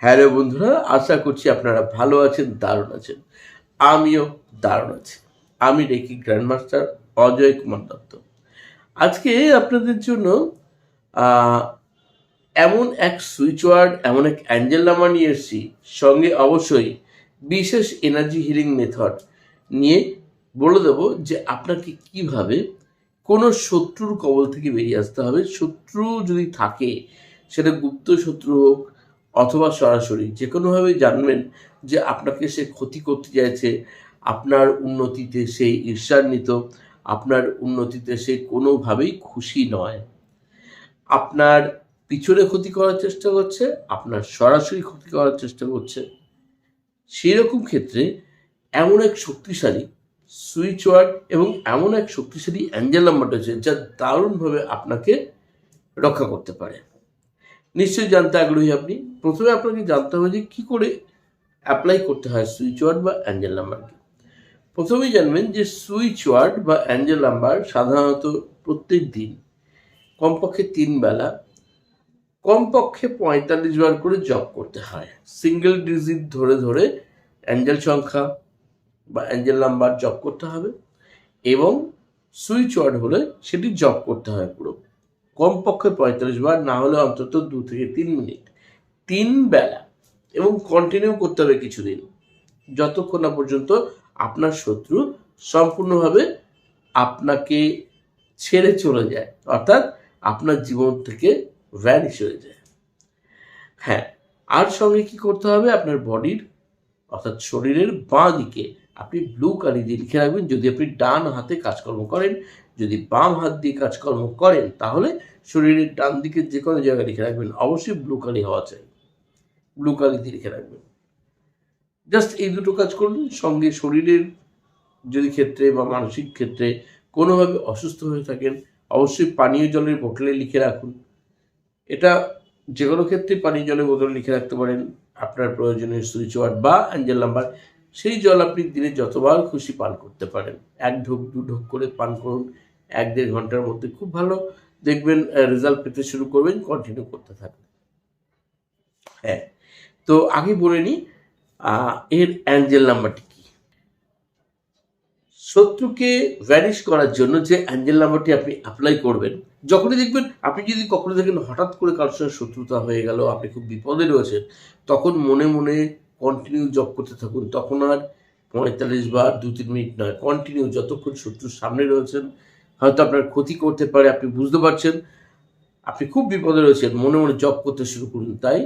Hello বন্ধুরা, আশা করছি আপনারা ভালো আছেন, দারুণ আছেন। আমিও দারুণ আছি। আমি রেকি গ্র্যান্ডমাস্টার অজয় কুমার দত্ত। আজকে আপনাদের জন্য এমন এক সুইচ ওয়ার্ড, এমন এক অ্যাঞ্জেল নাম্বার নিয়ে এসেছি, সঙ্গে অবশ্যই বিশেষ এনার্জি হিলিং মেথড নিয়ে বলে দেবো যে আপনাকে কিভাবে কোনো শত্রুর কবল থেকে বেরিয়ে আসতে হবে। শত্রু যদি থাকে, সেটা গুপ্ত শত্রু হোক অথবা সরাসরি, যে কোনোভাবে জানবেন যে আপনাকে সে ক্ষতি করতে চাইছে, আপনার উন্নতিতে সে ঈর্ষান্বিত, আপনার উন্নতিতে সে কোনোভাবেই খুশি নয়, আপনার পিছনে ক্ষতি করার চেষ্টা করছে, আপনার সরাসরি ক্ষতি করার চেষ্টা করছে। সেই রকম ক্ষেত্রে এমন এক শক্তিশালী সুইচ ওয়ার্ড এবং এমন এক শক্তিশালী অ্যাঞ্জেল নাম্বার রয়েছে যা দারুণভাবে আপনাকে রক্ষা করতে পারে। নিশ্চয়ই জানতে আগ্রহী আপনি। প্রথমে আপনাকে জানতে হবে যে কী করে অ্যাপ্লাই করতে হয় সুইচ ওয়ার্ড বা অ্যাঞ্জেল নাম্বারকে। প্রথমেই জানবেন যে সুইচ ওয়ার্ড বা অ্যাঞ্জেল নাম্বার সাধারণত প্রত্যেক দিন কমপক্ষে 3 বেলা কমপক্ষে 45 বার করে জপ করতে হয়। সিঙ্গেল ডিজিট ধরে ধরে অ্যাঞ্জেল সংখ্যা বা অ্যাঞ্জেল নাম্বার জপ করতে হবে এবং সুইচ ওয়ার্ড হলে সেটি জপ করতে হয় পুরো কমপক্ষে 45 বার, না হলে অন্তত 2 থেকে 3 মিনিট 3 বেলা, এবং কন্টিনিউ করতে হবে কিছুদিন, যতক্ষণ না পর্যন্ত আপনার শত্রু সম্পূর্ণভাবে আপনাকে ছেড়ে চলে যায়, অর্থাৎ আপনার জীবন থেকে ভ্যানিশ হয়ে যায়। হ্যাঁ, আর সঙ্গে কি করতে হবে, আপনার বডির অর্থাৎ শরীরের বাঁ দিকে আপনি ব্লু কালি দিয়ে লিখে রাখবেন। যদি আপনি ডান হাতে কাজকর্ম করেন, যদি বাম হাত দিয়ে কাজকর্ম করেন, তাহলে শরীরের ডান দিকে যে কোনো জায়গায় লিখে রাখবেন। অবশ্যই ব্লু কালি হওয়া চাই, ব্লু কালি দিয়ে লিখে রাখবেন। জাস্ট এই দুটো কাজ করুন। সঙ্গে শরীরের যদি ক্ষেত্রে বা মানসিক ক্ষেত্রে কোনোভাবে অসুস্থ হয়ে থাকেন, অবশ্যই পানীয় জলের বোতলে লিখে রাখুন। এটা যে কোনো ক্ষেত্রে পানীয় জলের বোতলে লিখে রাখতে পারেন আপনার প্রয়োজনীয় সুইচ ওয়ার্ড বা অ্যাঞ্জেল নাম্বার। সেই জল আপনি দিনে যতবার খুশি পান করতে পারেন। 1 ঢোক 2 ঢোক করে পান করুন 1-1.5 ঘন্টার মধ্যে। খুব ভালো দেখবেন রেজাল্ট পেতে শুরু করবেন, কন্টিনিউ করতে থাকবেন। হ্যাঁ, তো আগে বলে নিই এর অ্যাঞ্জেল নাম্বারটি কি। শত্রুকে ভ্যানিশ করার জন্য যে অ্যাঞ্জেল নাম্বারটি আপনি অ্যাপ্লাই করবেন, যখনই দেখবেন আপনি যদি কখনো দেখেন হঠাৎ করে কারোর সঙ্গে শত্রুতা হয়ে গেল, আপনি খুব বিপদে রয়েছেন, তখন মনে মনে কন্টিনিউ জপ করতে থাকুন। তখন আর 45 বার 2-3 মিনিট নয়, কন্টিনিউ যতক্ষণ শত্রুর সামনে রয়েছেন, হয়তো আপনার ক্ষতি করতে পারে, আপনি বুঝতে পারছেন আপনি খুব বিপদে রয়েছেন, মনে মনে জপ করতে শুরু করুন। তাই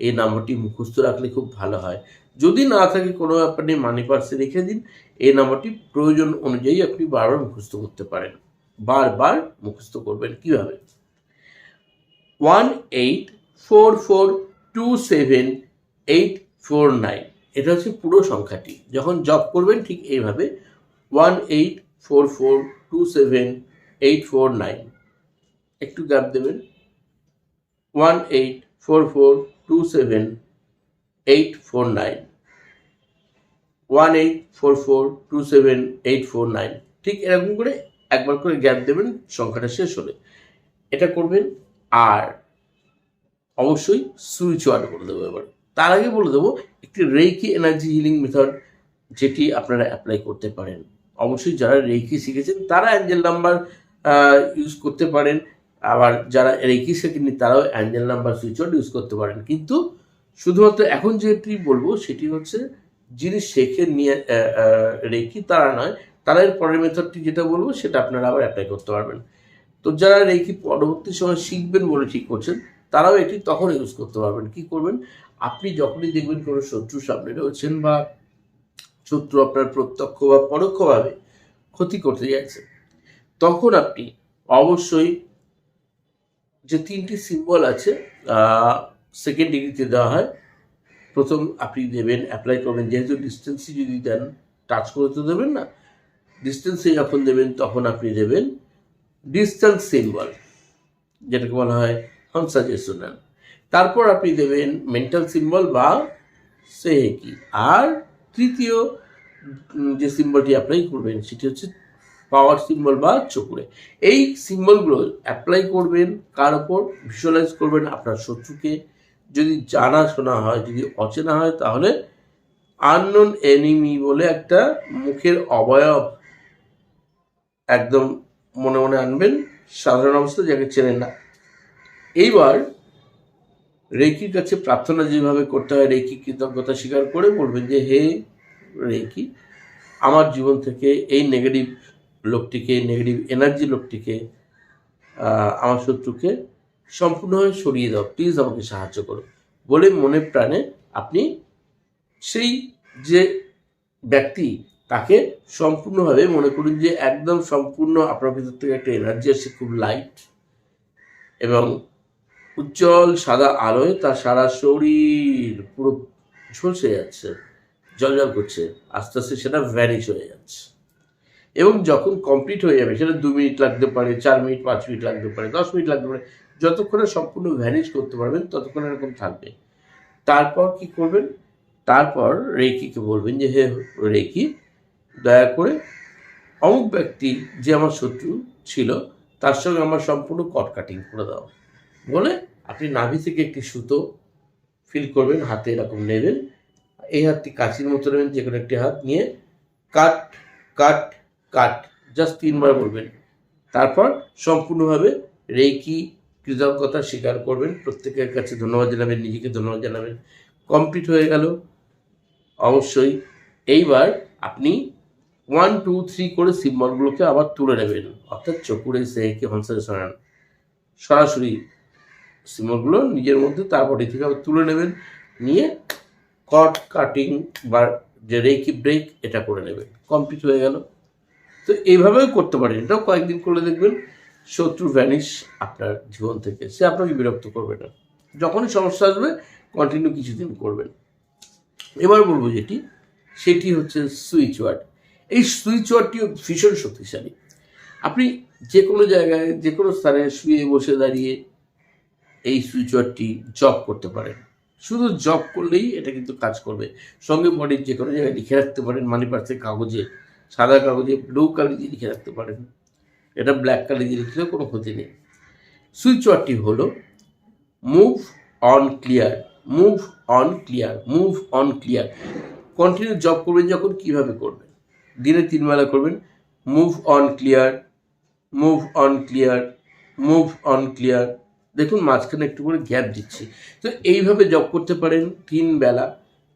এই নাম্বারটি মুখস্থ রাখলে খুব ভালো হয়। যদি না থাকে কোনো আপনি মানি পার্সে রেখে দিন। এই নাম্বারটি প্রয়োজন অনুযায়ী আপনি বারবার মুখস্থ করতে পারেন। বারবার মুখস্থ করবেন কিভাবে? 1844278849, এটা হচ্ছে পুরো সংখ্যাটি। যখন জপ করবেন ঠিক এইভাবে 1844278849, একটু গ্যাপ দেবেন। 1844278849, 1844278849, ঠিক এরকম করে একবার করে গ্যাপ দেবেন সংখ্যাটা শেষ হলে। এটা করবেন। আর অবশ্যই সুইচ ওয়ার্ড বলে দেবো এবার। তার আগে বলে দেবো একটি রেইকি এনার্জি হিলিং মেথড, যেটি আপনারা অ্যাপ্লাই করতে পারেন। অবশ্যই যারা রেইকি শিখেছেন তারা অ্যাঞ্জেল নাম্বার ইউজ করতে পারেন, আবার যারা রেইকি শেখেননি তারাও angel number switch word use করতে পারেন। কিন্তু শুধুমাত্র এখন যেটি বলবো সেটি হচ্ছে যিনি শেখেন নিয়ে রেইকি তারা নয়, তারা এর পরের মেথডটি যেটা বলবো সেটা আপনারা আবার অ্যাপ্লাই করতে পারবেন। তো যারা রেইকি পরবর্তী সময় শিখবেন বলে ঠিক করছেন, তারাও এটি তখন ইউজ করতে পারবেন। কি করবেন, আপনি যখনই দেখবেন কোনো শত্রু সামনে রয়েছেন বা শত্রু আপনার প্রত্যক্ষ বা পরোক্ষভাবে ক্ষতি করতে যাচ্ছে, তখন আপনি অবশ্যই যে 3টি সিম্বল আছে সেকেন্ড ডিগ্রিতে দেওয়া হয়, প্রথম আপনি দেবেন, অ্যাপ্লাই করবেন। যেহেতু ডিস্টেন্সে যদি দেন, টাচ করে তো দেবেন না, ডিস্টেন্সে যখন দেবেন তখন আপনি দেবেন ডিস্টেন্স সিম্বল, যেটাকে বলা হয় হংসাজেসুনাল। তারপর আপনি দেবেন মেন্টাল সিম্বল বা সেহেকি। আর তৃতীয় যে সিম্বলটি অ্যাপ্লাই করবেন সেটি হচ্ছে পাওয়ার সিম্বল বা চকুরে। এই সিম্বলগুলো অ্যাপ্লাই করবেন কার ওপর? ভিজুয়ালাইজ করবেন আপনার শত্রুকে, যদি জানাশোনা হয়, যদি অচেনা হয়, তাহলে আননোন এনিমি বলে একটা মুখের অবয়ব একদম মনে মনে আনবেন, সাধারণ অবস্থা যাকে চেনেন না। এইবার রেকির কাছে প্রার্থনা যেভাবে করতে হয়, রেকি কৃতজ্ঞতা স্বীকার করে বলবেন যে হে রেকি, আমার জীবন থেকে এই নেগেটিভ লোকটিকে, নেগেটিভ এনার্জি লোকটিকে, আমার শত্রুকে সম্পূর্ণভাবে সরিয়ে দাও, প্লিজ আমাকে সাহায্য করো বলে মনে প্রাণে আপনি সেই যে ব্যক্তি তাকে সম্পূর্ণভাবে মনে করুন যে একদম সম্পূর্ণ আপনার ভিতর থেকে একটা এনার্জি আসছে, খুব লাইট এবং উজ্জ্বল সাদা আলোয় তার সারা শরীর পুরো ঝলসে যাচ্ছে, জলজল করছে, আস্তে আস্তে সেটা ভ্যানিশ হয়ে যাচ্ছে। এবং যখন কমপ্লিট হয়ে যাবে, সেটা 2 মিনিট লাগতে পারে, 4 মিনিট, 5 মিনিট লাগতে পারে, 10 মিনিট লাগতে পারে, যতক্ষণে সম্পূর্ণ ভ্যানিশ করতে পারবেন ততক্ষণ এরকম থাকবে। তারপর কি করবেন? তারপর রেকিকে বলবেন যে হে রেকি, দয়া করে অমুক ব্যক্তি যে আমার শত্রু ছিল তার সঙ্গে আমার সম্পূর্ণ কট কাটিং করে দাও বলে আপনি নাভি থেকে একটি সুতো ফিল করবেন, হাতে এরকম নেবেন, এই হাতটি কাঁচির মতো নেবেন, যে কোনো একটি হাত নিয়ে কাট কাট কাট জাস্ট 3 বার বলবেন। তারপর সম্পূর্ণভাবে রেকি কৃতজ্ঞতা স্বীকার করবেন, প্রত্যেকের কাছে ধন্যবাদ জানাবেন, নিজেকে ধন্যবাদ জানাবেন। কমপ্লিট হয়ে গেল। অবশ্যই এইবার আপনি 1 2 3 করে সিম্বলগুলোকে আবার তুলে নেবেন, অর্থাৎ চকুরে সেকে হংসে সরান, সরাসরি সিম্বলগুলো নিজের মধ্যে তার বডি থেকে আবার তুলে নেবেন, নিয়ে কট কাটিং বা যে রেকি ব্রেক এটা করে নেবেন। কমপ্লিট হয়ে গেল। তো এইভাবেও করতে পারেন, এটাও কয়েকদিন করলে দেখবেন শত্রু ভ্যানিশ আপনার জীবন থেকে, সে আপনাকে বিরক্ত করবে না। যখনই সমস্যা আসবে কন্টিনিউ কিছুদিন করবেন। এবার বলবো যেটি, সেটি হচ্ছে সুইচ ওয়ার্ড। এই সুইচ ওয়ার্ডটিও ভীষণ শক্তিশালী। আপনি যে কোনো জায়গায়, যে কোনো স্থানে শুয়ে বসে দাঁড়িয়ে এই সুইচ ওয়ার্ডটি জব করতে পারেন। শুধু জব করলেই এটা কিন্তু কাজ করবে। সঙ্গে বডির যে কোনো জায়গায় লিখে রাখতে পারেন, মানি পার্সের কাগজে, সাদা কাগজে ব্লু কালি দিয়ে লিখে রাখতে পারেন, এটা ব্ল্যাক কালি দিয়ে লিখলেও কোনো ক্ষতি নেই। সুইচ ওয়ার্ডটি হলো move on clear, move on clear, move on clear. Continue job করবেন যখন, কীভাবে করবেন? দিনে 3 বেলা করবেন, move on clear, move on clear, move on clear. দেখুন মাঝখানে একটু করে গ্যাপ দিচ্ছি। তো এইভাবে জব করতে পারেন 3 বেলা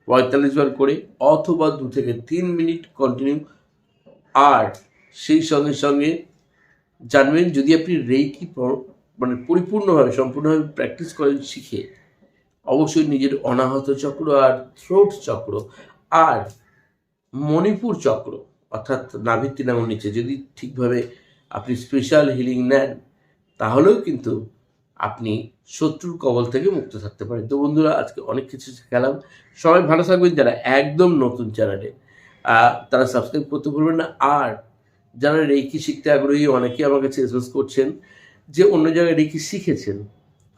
45 বার করে, অথবা 2 থেকে 3 মিনিট কন্টিনিউ। আর সেই সঙ্গে সঙ্গে জানবেন, যদি আপনি রেকি মানে পরিপূর্ণভাবে সম্পূর্ণভাবে প্র্যাকটিস করেন শিখে, অবশ্যই নিজের অনাহত চক্র আর থ্রোট চক্র আর মণিপুর চক্র অর্থাৎ নাভির 3 আঙুল নিচে যদি ঠিকভাবে আপনি স্পেশাল হিলিং নেন, তাহলেও কিন্তু আপনি শত্রুর কবল থেকে মুক্ত থাকতে পারেন। তো বন্ধুরা, আজকে অনেক কিছু শিখালাম। সবাই ভালো থাকবেন। যারা একদম নতুন চ্যানেলে, তারা সাবস্ক্রাইব করতে ভুলবেন না। আর যারা রেকি শিখতে আগ্রহী, অনেকে আমার কাছে এসএমএস করছেন যে অন্য জায়গায় রেকি শিখেছেন,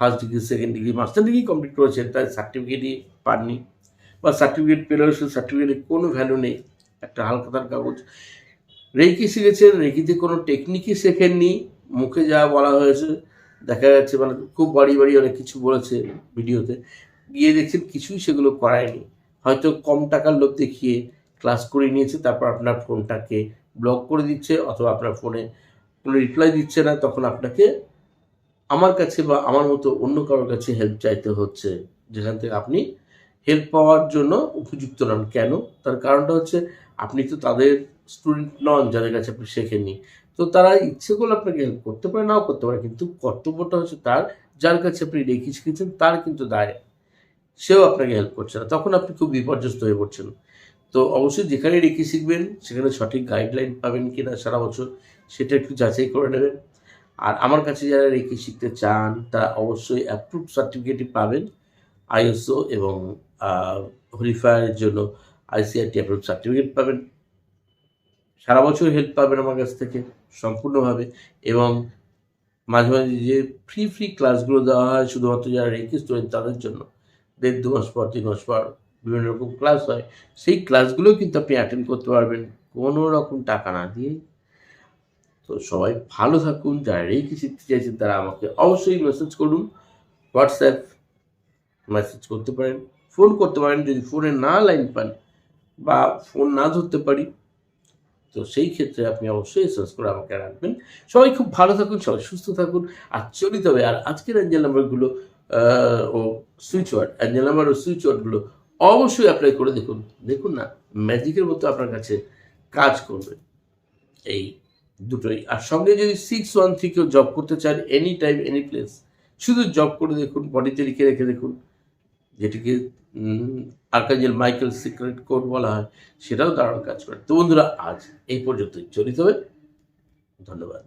1st degree, 2nd degree, master degree complete করেছেন, তাই সার্টিফিকেটই পাননি, বা সার্টিফিকেট পেলেও সেই সার্টিফিকেটের কোনো ভ্যালু নেই, একটা হালখাতার কাগজ। রেকি শিখেছেন, রেকিতে কোনো টেকনিকই শেখেননি, মুখে যা বলা হয়েছে দেখা যাচ্ছে, মানে খুব বাড়ি বাড়ি অনেক কিছু বলেছে ভিডিওতে, গিয়ে দেখছেন কিছুই সেগুলো করায়নি। হয়তো কম টাকার লোভ দেখিয়ে ক্লাস করে নিয়েছে, তারপর আপনার ফোনটাকে ব্লক করে দিচ্ছে, অথবা আপনার ফোনে কোনো রিপ্লাই দিচ্ছে না, তখন আপনাকে আমার কাছে বা আমার মতো অন্য কারোর কাছে হেল্প চাইতে হচ্ছে, যেখান থেকে আপনি হেল্প পাওয়ার জন্য উপযুক্ত নন। কেন? তার কারণটা হচ্ছে আপনি তো তাদের স্টুডেন্ট নন যাদের কাছে আপনি শেখেননি। তো তারা ইচ্ছে করলে আপনাকে হেল্প করতে পারে, নাও করতে পারে, কিন্তু কর্তব্যটা হচ্ছে তার, যার কাছে আপনি রেকি শিখেছেন তার কিন্তু দায়, সেও আপনাকে হেল্প করছে না, তখন আপনি খুব বিপর্যস্ত হয়ে পড়ছেন। তো অবশ্যই যেখানে রেকি শিখবেন সেখানে সঠিক গাইডলাইন পাবেন কিনা সারা বছর, সেটা একটু যাচাই করে নেবেন। আর আমার কাছে যারা রেকি শিখতে চান তারা অবশ্যই অ্যাপ্রুভ সার্টিফিকেটই পাবেন, আইএসও এবং হরিফায়ারের জন্য ICRT অ্যাপ্রুভ সার্টিফিকেট পাবেন। সারা বছর হেল্প পাবেন আমার কাছ থেকে সম্পূর্ণভাবে। এবং মাঝে মাঝে যে ফ্রি ক্লাসগুলো দেওয়া হয় শুধুমাত্র যারা রেকি স্টুডেন্ট তাদের জন্য, 1.5-2 মাস পর, 3 মাস পর বিভিন্ন রকম ক্লাস হয়, সেই ক্লাসগুলোও কিন্তু আপনি অ্যাটেন্ড করতে পারবেন কোনো রকম টাকা না দিয়ে। তো সবাই ভালো থাকুন। যারা রেকি শিখতে চাইছেন তারা আমাকে অবশ্যই মেসেজ করুন, হোয়াটসঅ্যাপ মেসেজ করতে পারেন, ফোন করতে পারেন যদি ফোনে না লাইন পান বা ফোন না ধরতে পারি, তো সেই ক্ষেত্রে আপনি অবশ্যই এসএমএস করে আমাকে রাখবেন। সবাই খুব ভালো থাকুন, সবাই সুস্থ থাকুন আর চলিত হবে। আর আজকের অ্যাঞ্জেল নাম্বারগুলো ও সুইচ ওয়ার্ড, অ্যাঞ্জেল নাম্বার ও সুইচ ওয়ার্ডগুলো অবশ্যই অ্যাপ্লাই করে দেখুন। দেখুন না, ম্যাজিকের মতো আপনার কাছে কাজ করবে এই দুটোই। আর সঙ্গে যদি 613 কেউ জব করতে চান, এনি টাইম এনি প্লেস, শুধু জব করে দেখুন, বডিতে লিখে রেখে দেখুন, যেটিকে আর্কাঞ্জেল মাইকেল সিক্রেট কোড বলা হয়, সেটাও দারুণ কাজ করে। তো বন্ধুরা, আজ এই পর্যন্তই, চলিত হবে। ধন্যবাদ।